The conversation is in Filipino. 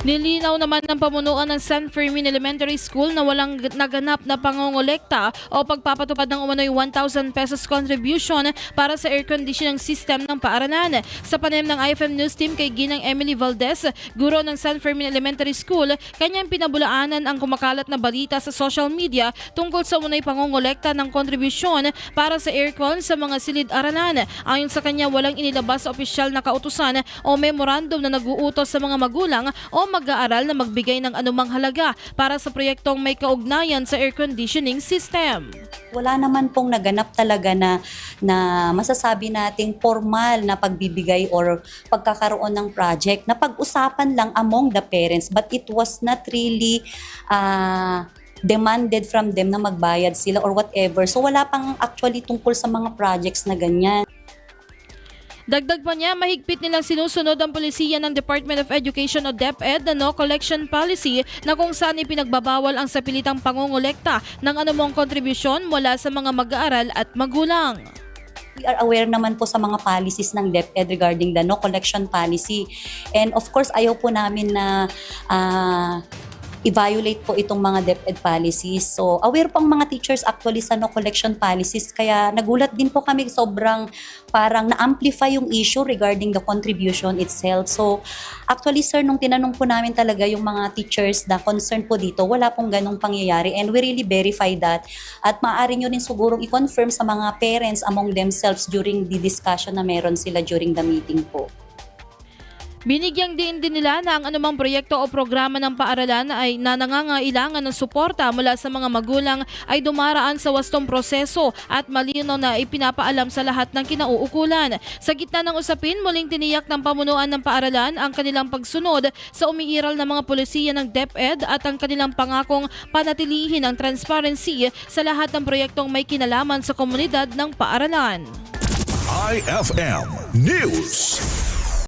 Nilinaw naman ng pamunuan ng San Fermin Elementary School na walang naganap na pangongolekta o pagpapatupad ng umano'y 1,000 pesos contribution para sa air conditioning system ng paaralan. Sa panayam ng IFM News Team kay Ginang Emily Valdez, guro ng San Fermin Elementary School, kanyang pinabulaanan ang kumakalat na balita sa social media tungkol sa umano'y pangongolekta ng kontribusyon para sa aircon sa mga silid-aralan. Ayon sa kanya, walang inilabas sa opisyal na kautusan o memorandum na nag-uutos sa mga magulang o mag-aaral na magbigay ng anumang halaga para sa proyektong may kaugnayan sa air conditioning system. Wala naman pong naganap talaga na masasabi nating formal na pagbibigay or pagkakaroon ng project na pag-usapan lang among the parents, but it was not really demanded from them na magbayad sila or whatever. So wala pang actually tungkol sa mga projects na ganyan. Dagdag pa niya, mahigpit nilang sinusunod ang pulisiya ng Department of Education o DepEd na no collection policy na kung saan ipinagbabawal ang sapilitang pangongolekta ng anumang kontribusyon mula sa mga mag-aaral at magulang. We are aware naman po sa mga policies ng DepEd regarding the no collection policy. And of course, ayaw po namin na i-violate po itong mga DepEd policies. So, aware po ang mga teachers actually sa no collection policies. Kaya nagulat din po kami, sobrang parang na-amplify yung issue regarding the contribution itself. So, actually sir, nung tinanong po namin talaga yung mga teachers na concerned po dito, wala pong ganong pangyayari and we really verify that. At maaari nyo rin sigurong i-confirm sa mga parents among themselves during the discussion na meron sila during the meeting po. Binigyang din nila na ang anumang proyekto o programa ng paaralan ay nangangailangan ng suporta mula sa mga magulang ay dumaraan sa wastong proseso at malinaw na ipinapaalam sa lahat ng kinauukulan. Sa gitna ng usapin, muling tiniyak ng pamunuan ng paaralan ang kanilang pagsunod sa umiiral na mga pulisiya ng DepEd at ang kanilang pangakong panatilihin ang transparency sa lahat ng proyektong may kinalaman sa komunidad ng paaralan. IFM News.